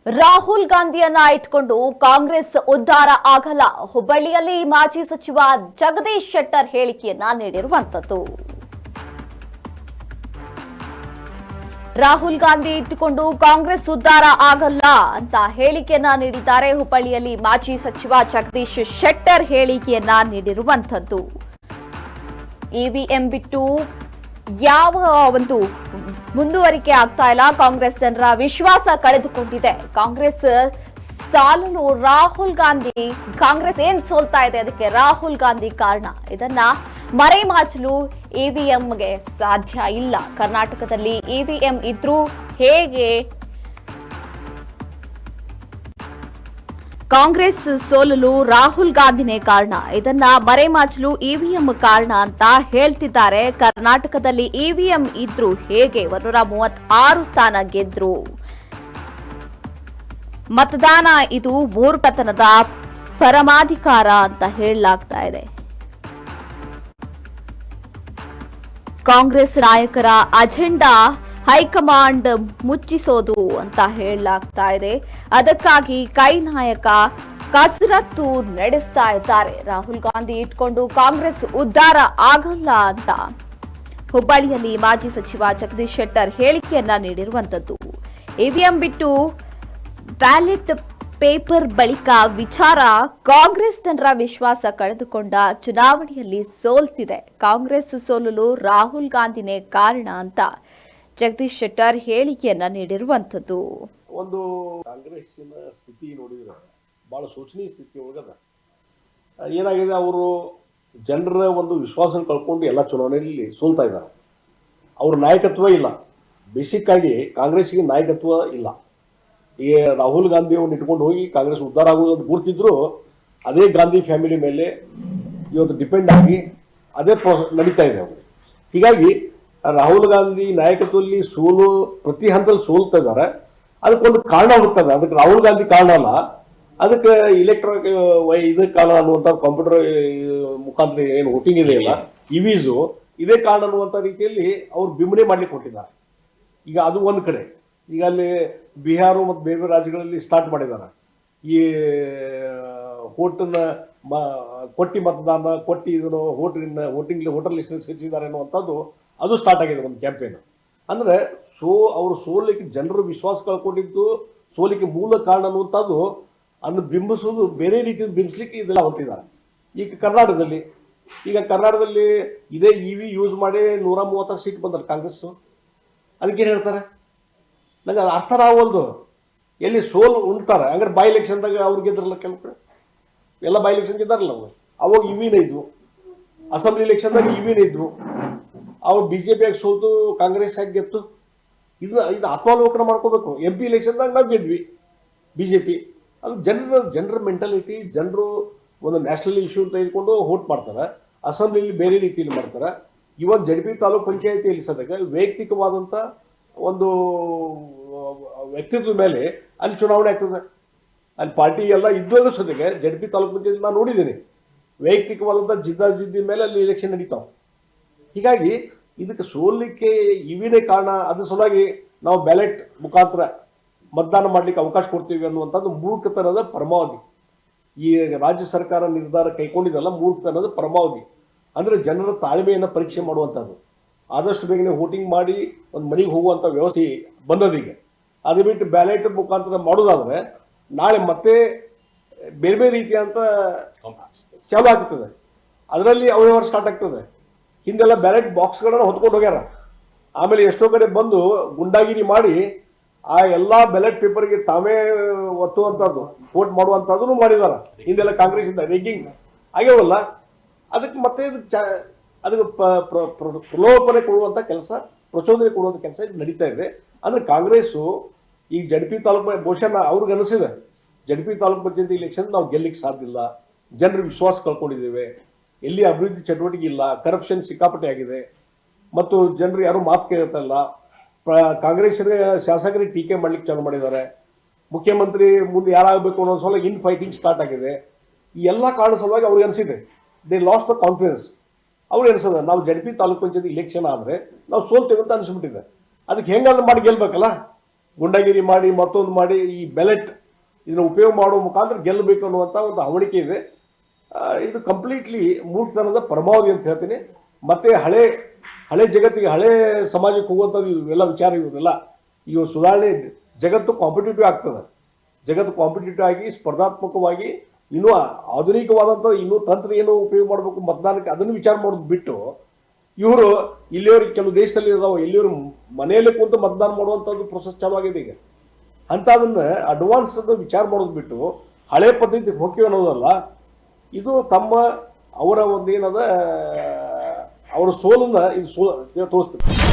ರಾಹುಲ್ ಗಾಂಧಿಯನ್ನ ಇಟ್ಕೊಂಡು ಕಾಂಗ್ರೆಸ್ ಉದ್ಧಾರ ಆಗಲ್ಲ. ಹುಬ್ಬಳ್ಳಿಯಲ್ಲಿ ಮಾಜಿ ಸಚಿವ ಜಗದೀಶ್ ಶೆಟ್ಟರ್ ಹೇಳಿಕೆಯನ್ನ ನೀಡಿರುವಂತದ್ದು. ರಾಹುಲ್ ಗಾಂಧಿ ಇಟ್ಟುಕೊಂಡು ಕಾಂಗ್ರೆಸ್ ಉದ್ಧಾರ ಆಗಲ್ಲ ಅಂತ ಹೇಳಿಕೆಯನ್ನ ನೀಡಿದ್ದಾರೆ. ಹುಬ್ಬಳ್ಳಿಯಲ್ಲಿ ಮಾಜಿ ಸಚಿವ ಜಗದೀಶ್ ಶೆಟ್ಟರ್ ಹೇಳಿಕೆಯನ್ನ ನೀಡಿರುವಂತದ್ದು. ಇವಿಎಂ ಬಿಟ್ಟು ಯಾವ ಒಂದು ಮುಂದುವರಿಕೆ ಆಗ್ತಾ ಇಲ್ಲ. ಕಾಂಗ್ರೆಸ್ ಜನರ ವಿಶ್ವಾಸ ಕಳೆದುಕೊಂಡಿದೆ. ಕಾಂಗ್ರೆಸ್ ಸಾಲಲು ರಾಹುಲ್ ಗಾಂಧಿ, ಕಾಂಗ್ರೆಸ್ ಏನ್ ಸೋಲ್ತಾ ಇದೆ ಅದಕ್ಕೆ ರಾಹುಲ್ ಗಾಂಧಿ ಕಾರಣ. ಇದನ್ನ ಮರೆಮಾಚಲು ಇವಿಎಂಗೆ ಸಾಧ್ಯ ಇಲ್ಲ. ಕರ್ನಾಟಕದಲ್ಲಿ ಇವಿಎಂ ಇದ್ರೂ ಹೇಗೆ ಕಾಂಗ್ರೆಸ್ ಸೋಲಲು ರಾಹುಲ್ ಗಾಂಧಿನೇ ಕಾರಣ. ಇದನ್ನ ಮರೆಮಾಚಲು ಇವಿಎಂ ಕಾರಣ ಅಂತ ಹೇಳ್ತಿದ್ದಾರೆ. ಕರ್ನಾಟಕದಲ್ಲಿ ಇವಿಎಂ ಇದ್ರೂ ಹೇಗೆ 136 ಸ್ಥಾನ ಗೆದ್ರು. ಮತದಾನ ಇದು ಮೂರ್ಖತನದ ಪರಮಾಧಿಕಾರ ಅಂತ ಹೇಳಲಾಗ್ತಾ ಇದೆ. ಕಾಂಗ್ರೆಸ್ ನಾಯಕರ ಅಜೆಂಡಾ ಹೈಕಮಾಂಡ್ ಮುಚ್ಚಿಸೋದು ಅಂತ ಹೇಳಲಾಗ್ತಾ ಇದೆ. ಅದಕ್ಕಾಗಿ ಕೈ ನಾಯಕ ಕಸರತ್ತು ನಡೆಸ್ತಾ ಇದ್ದಾರೆ. ರಾಹುಲ್ ಗಾಂಧಿ ಇಟ್ಕೊಂಡು ಕಾಂಗ್ರೆಸ್ ಉದ್ಧಾರ ಆಗಲ್ಲ ಅಂತ ಹುಬ್ಬಳ್ಳಿಯಲ್ಲಿ ಮಾಜಿ ಸಚಿವ ಜಗದೀಶ್ ಶೆಟ್ಟರ್ ಹೇಳಿಕೆಯನ್ನ ನೀಡಿರುವಂತದ್ದು. ಇವಿಎಂ ಬಿಟ್ಟು ಬ್ಯಾಲೆಟ್ ಪೇಪರ್ ಬಳಿಕ ವಿಚಾರ ಕಾಂಗ್ರೆಸ್ ಜನರ ವಿಶ್ವಾಸ ಕಳೆದುಕೊಂಡ ಚುನಾವಣೆಯಲ್ಲಿ ಸೋಲ್ತಿದೆ. ಕಾಂಗ್ರೆಸ್ ಸೋಲಲು ರಾಹುಲ್ ಗಾಂಧಿನೇ ಕಾರಣ ಅಂತ ಜಗದೀಶ್ ಶೆಟ್ಟರ್ ಹೇಳಿಕೆಯನ್ನ ನೀಡಿರುವಂತದ್ದು. ಒಂದು ಕಾಂಗ್ರೆಸ್ಸಿನ ಸ್ಥಿತಿ ನೋಡಿದ್ರೆ ಬಹಳ ಶೋಚನೀಯ ಸ್ಥಿತಿ ಒಳಗದ. ಏನಾಗಿದೆ, ಅವರು ಜನರ ಒಂದು ವಿಶ್ವಾಸ ಕಳ್ಕೊಂಡು ಎಲ್ಲ ಚುನಾವಣೆಯಲ್ಲಿ ಸೋಲ್ತಾ ಇದ್ದಾರೆ. ಅವ್ರ ನಾಯಕತ್ವ ಇಲ್ಲ. ಬೇಸಿಕ್ ಆಗಿ ಕಾಂಗ್ರೆಸ್ಗೆ ನಾಯಕತ್ವ ಇಲ್ಲ. ಈ ರಾಹುಲ್ ಗಾಂಧಿ ಅವ್ರನ್ನ ಇಟ್ಕೊಂಡು ಹೋಗಿ ಕಾಂಗ್ರೆಸ್ ಉದ್ಧಾರ ಆಗೋದು ಅಂತ ಗುರ್ತಿದ್ರು, ಅದೇ ಗಾಂಧಿ ಫ್ಯಾಮಿಲಿ ಮೇಲೆ ಇವತ್ತು ಡಿಪೆಂಡ್ ಆಗಿ ಅದೇ ನಡೀತಾ ಇದೆ ಅವರು. ಹೀಗಾಗಿ ರಾಹುಲ್ ಗಾಂಧಿ ನಾಯಕತ್ವದಲ್ಲಿ ಸೋಲು ಪ್ರತಿ ಹಂತದಲ್ಲಿ ಸೋಲ್ತಾ ಇದ್ದಾರೆ. ಅದಕ್ಕೊಂದು ಕಾರಣ ಹುಡ್ತದೆ. ಅದಕ್ಕೆ ರಾಹುಲ್ ಗಾಂಧಿ ಕಾರಣ ಅಲ್ಲ, ಅದಕ್ಕೆ ಇಲೆಕ್ಟ್ರಾನಿಕ್ ಇದಕ್ಕೆ ಕಾರಣ ಅನ್ನುವಂಥ ಕಂಪ್ಯೂಟರ್ ಮುಖಾಂತರ ಏನು ವೋಟಿಂಗ್ ಇದೆ ಇಲ್ಲ, ಇವಿಸು ಇದೇ ಕಾರಣ ಅನ್ನುವಂಥ ರೀತಿಯಲ್ಲಿ ಅವ್ರು ಬಿಂಬನೆ ಮಾಡ್ಲಿಕ್ಕೆ ಹೊಟ್ಟಿದ್ದಾರೆ. ಈಗ ಅದು ಒಂದು ಕಡೆ. ಈಗ ಅಲ್ಲಿ ಬಿಹಾರ ಮತ್ತು ಬೇರೆ ಬೇರೆ ರಾಜ್ಯಗಳಲ್ಲಿ ಸ್ಟಾರ್ಟ್ ಮಾಡಿದ್ದಾರೆ. ಈ ಕೊಟ್ಟಿ ಮತದಾನ ಕೊಟ್ಟಿ ಇದನ್ನು ವೋಟರ್ ಲಿಸ್ಟ್ ಸೇರಿಸಿದ್ದಾರೆ ಅನ್ನುವಂಥದ್ದು ಅದು ಸ್ಟಾರ್ಟ್ ಆಗಿದೆ ಒಂದು ಕ್ಯಾಂಪೇನ್. ಅಂದರೆ ಅವರು ಸೋಲಿಕ್ಕೆ ಜನರು ವಿಶ್ವಾಸ ಕಳ್ಕೊಂಡಿದ್ದು ಸೋಲಿಕ್ಕೆ ಮೂಲ ಕಾರಣ ಅನ್ನುವಂಥದ್ದು ಅದನ್ನು ಬಿಂಬಿಸೋದು ಬೇರೆ ರೀತಿಯಿಂದ ಬಿಂಬಿಸ್ಲಿಕ್ಕೆ ಇದೆಲ್ಲ ಹೊರಟಿದ್ದಾರೆ. ಈಗ ಕರ್ನಾಟಕದಲ್ಲಿ ಇದೇ ಇವಿ ಯೂಸ್ ಮಾಡಿ 136 ಸೀಟ್ ಬಂದರು ಕಾಂಗ್ರೆಸ್ಸು. ಅದಕ್ಕೇನು ಹೇಳ್ತಾರೆ ನಂಗೆ ಅದು ಅರ್ಥ ಆಗೋಲ್ದು. ಎಲ್ಲಿ ಸೋಲು ಉಂಟಾರೆ ಹಂಗಾರೆ ಬೈ ಎಲೆಕ್ಷನ್ದಾಗ ಅವ್ರು ಗೆದ್ರಲ್ಲ, ಕೆಲವು ಕಡೆ ಎಲ್ಲ ಬೈ ಎಲೆಕ್ಷನ್ ಗೆದ್ದಾರಲ್ಲ ಅವರು. ಅವಾಗ ಇವಿನ ಇದ್ವು, ಅಸೆಂಬ್ಲಿ ಎಲೆಕ್ಷನ್ದಾಗ ಇವಿನ ಇದ್ವು. ಅವ್ರು BJP ಆಗಿ ಸೋತು ಕಾಂಗ್ರೆಸ್ ಆಗಿ ಗೆತ್ತು. ಇದು ಆತ್ಮಾವಲೋಕನ ಮಾಡ್ಕೋಬೇಕು. MP ಎಲೆಕ್ಷನ್ದಾಗ ನಾವು ಗೆದ್ವಿ BJP. ಅದು ಜನರ ಮೆಂಟಾಲಿಟಿ. ಜನರು ಒಂದು ನ್ಯಾಷನಲ್ ಇಶ್ಯೂ ಅಂತ ತೆಗೆದುಕೊಂಡು ವೋಟ್ ಮಾಡ್ತಾರೆ. ಅಸೆಂಬ್ಲಿಲಿ ಬೇರೆ ರೀತಿಯಲ್ಲಿ ಮಾಡ್ತಾರೆ. ಇವತ್ತು ZP ತಾಲೂಕ್ ಪಂಚಾಯತಿಯಲ್ಲಿ ಸದ್ಯಕ್ಕೆ ವೈಯಕ್ತಿಕವಾದಂಥ ಒಂದು ವ್ಯಕ್ತಿತ್ವದ ಮೇಲೆ ಅಲ್ಲಿ ಚುನಾವಣೆ ಆಗ್ತದೆ. ಅಲ್ಲಿ ಪಾರ್ಟಿ ಎಲ್ಲ ಇದ್ದರೂ ಸದ್ಯಕ್ಕೆ ZP ತಾಲೂಕ್ ಪಂಚಾಯತ್ ನಾನು ನೋಡಿದ್ದೀನಿ, ವೈಯಕ್ತಿಕವಾದಂಥ ಜಿದ್ದಾಜಿದ್ದಿ ಮೇಲೆ ಅಲ್ಲಿ ಎಲೆಕ್ಷನ್ ನಡೀತಾವೆ. ಹೀಗಾಗಿ ಇದಕ್ಕೆ ಸೋಲಿಕ್ಕೆ ಇವಿನೇ ಕಾರಣ. ಅದ್ರ ಸಲುವಾಗಿ ನಾವು ಬ್ಯಾಲೆಟ್ ಮುಖಾಂತರ ಮತದಾನ ಮಾಡಲಿಕ್ಕೆ ಅವಕಾಶ ಕೊಡ್ತೀವಿ ಅನ್ನುವಂಥದ್ದು ಮೂರ್ಖತನದ ಪರಮಾವಧಿ. ಈ ರಾಜ್ಯ ಸರ್ಕಾರ ನಿರ್ಧಾರ ಕೈಗೊಂಡಿದ್ದಲ್ಲ, ಮೂರ್ಖತನದ ಪರಮಾವಧಿ. ಅಂದರೆ ಜನರ ತಾಳ್ಮೆಯನ್ನು ಪರೀಕ್ಷೆ ಮಾಡುವಂಥದ್ದು. ಆದಷ್ಟು ಬೇಗನೆ ವೋಟಿಂಗ್ ಮಾಡಿ ಒಂದು ಮನೆಗೆ ಹೋಗುವಂಥ ವ್ಯವಸ್ಥೆ ಬಂದದೀಗ. ಅದು ಬಿಟ್ಟು ಬ್ಯಾಲೆಟ್ ಮುಖಾಂತರ ಮಾಡೋದಾದರೆ ನಾಳೆ ಮತ್ತೆ ಬೇರೆ ಬೇರೆ ರೀತಿಯಂತ ಚಾಲು ಆಗ್ತದೆ. ಅದರಲ್ಲಿ ಅವ್ಯವಹಾರ ಸ್ಟಾರ್ಟ್ ಆಗ್ತದೆ. ಹಿಂದೆಲ್ಲ ಬ್ಯಾಲೆಟ್ ಬಾಕ್ಸ್ಗಳನ್ನು ಹೊತ್ಕೊಂಡು ಹೋಗ್ಯಾರ. ಆಮೇಲೆ ಎಷ್ಟೋ ಕಡೆ ಬಂದು ಗುಂಡಾಗಿರಿ ಮಾಡಿ ಆ ಎಲ್ಲ ಬ್ಯಾಲೆಟ್ ಪೇಪರ್ಗೆ ತಾವೇ ಒತ್ತುವಂಥದ್ದು, ವೋಟ್ ಮಾಡುವಂಥದ್ದನ್ನು ಮಾಡಿದಾರ. ಹಿಂದೆಲ್ಲ ಕಾಂಗ್ರೆಸ್ ಇಂದ ರೇಗಿಂಗ್ ಆಗ್ಯಾವಲ್ಲ. ಅದಕ್ಕೆ ಮತ್ತೆ ಅದಕ್ಕೆ ಪ್ರಲೋಭನೆ ಕೊಡುವಂಥ ಕೆಲಸ, ಪ್ರಚೋದನೆ ಕೊಡುವಂಥ ಕೆಲಸ ಇದು ನಡೀತಾ ಇದೆ. ಅಂದರೆ ಕಾಂಗ್ರೆಸ್ಸು ಈಗ ZP ತಾಲೂಕು ಬಹುಶಃ ಅವ್ರಿಗೆ ಅನಿಸಿದೆ, ZP ತಾಲೂಕು ಪಂಚಾಯತಿ ಎಲೆಕ್ಷನ್ ನಾವು ಗೆಲ್ಲಿಕ್ಕೆ ಸಾಧ್ಯ ಇಲ್ಲ, ಜನರ ವಿಶ್ವಾಸ ಕಳ್ಕೊಂಡಿದ್ದೇವೆ, ಎಲ್ಲಿ ಅಭಿವೃದ್ಧಿ ಚಟುವಟಿಕೆ ಇಲ್ಲ, ಕರಪ್ಷನ್ ಸಿಕ್ಕಾಪಟ್ಟೆ ಆಗಿದೆ, ಮತ್ತು ಜನರು ಯಾರು ಮಾತು ಕೇಳ್ತಾ ಇಲ್ಲ. ಕಾಂಗ್ರೆಸ್ ಶಾಸಕರಿಗೆ ಟೀಕೆ ಮಾಡ್ಲಿಕ್ಕೆ ಚಾಲು ಮಾಡಿದ್ದಾರೆ. ಮುಖ್ಯಮಂತ್ರಿ ಮುಂದೆ ಯಾರಾಗಬೇಕು ಅನ್ನೋ ಸಲ ಫೈಟಿಂಗ್ ಸ್ಟಾರ್ಟ್ ಆಗಿದೆ. ಈ ಎಲ್ಲ ಕಾರಣ ಸಲುವಾಗಿ ಅವ್ರಿಗೆ ಅನಿಸಿದೆ, ದೇ ಲಾಸ್ಟ್ ದ ಕಾನ್ಫಿಡೆನ್ಸ್. ಅವ್ರಿಗೆ ಅನಿಸೋದು ನಾವು ZP ತಾಲೂಕು ಪಂಚಾಯತಿ ಇಲೆಕ್ಷನ್ ಆದರೆ ನಾವು ಸೋಲ್ತೇವೆ ಅಂತ ಅನಿಸ್ಬಿಟ್ಟಿದೆ. ಅದಕ್ಕೆ ಹೆಂಗಾದ್ರೂ ಮಾಡಿ ಗೆಲ್ಬೇಕಲ್ಲ. ಗುಂಡಗಿರಿ ಮಾಡಿ ಮತ್ತೊಂದು ಮಾಡಿ ಈ ಬೆಲೆಟ್ ಇದನ್ನ ಉಪಯೋಗ ಮಾಡುವ ಮುಖಾಂತರ ಗೆಲ್ಲಬೇಕು ಅನ್ನುವಂಥ ಒಂದು ಹವಣಿಕೆ ಇದೆ. ಇದು ಕಂಪ್ಲೀಟ್ಲಿ ಮೂರ್ಖತನದ ಪರಮಾವಧಿ ಅಂತ ಹೇಳ್ತೀನಿ. ಮತ್ತೆ ಹಳೆ ಜಗತ್ತಿಗೆ ಹಳೆ ಸಮಾಜಕ್ಕೆ ಹೋಗುವಂಥದ್ದು ಇವೆಲ್ಲ ವಿಚಾರ ಇವೆಲ್ಲ ಈಗ ಸುಧಾರಣೆ ಜಗತ್ತು ಕಾಂಪಿಟೇಟಿವ್ ಆಗ್ತದೆ. ಜಗತ್ತು ಕಾಂಪಿಟೇಟಿವ್ ಆಗಿ ಸ್ಪರ್ಧಾತ್ಮಕವಾಗಿ ಇನ್ನೂ ಆಧುನಿಕವಾದಂಥ ಇನ್ನೂ ತಂತ್ರ ಏನು ಉಪಯೋಗ ಮಾಡಬೇಕು ಮತದಾನಕ್ಕೆ ಅದನ್ನು ವಿಚಾರ ಮಾಡೋದು ಬಿಟ್ಟು ಇವರು ಇಲ್ಲಿಯವ್ರಿಗೆ ಕೆಲವು ದೇಶದಲ್ಲಿ ಇದಾವೆ ಇಲ್ಲಿಯವರು ಮನೆಯಲ್ಲೇ ಕುಂತು ಮತದಾನ ಮಾಡುವಂಥದ್ದು ಪ್ರೊಸೆಸ್ ಚಾಲು ಆಗಿದೆ ಈಗ. ಅಂಥದನ್ನು ಅಡ್ವಾನ್ಸ್ ವಿಚಾರ ಮಾಡೋದು ಬಿಟ್ಟು ಹಳೆ ಪದ್ಧತಿಗೆ ಹೋಗ್ತೀವಿ ಅನ್ನೋದಲ್ಲ. ಇದು ಅವರ ಒಂದೇನದ ಅವರ ಸೋಲನ್ನ ಇದು ತೋರಿಸ್ತದೆ.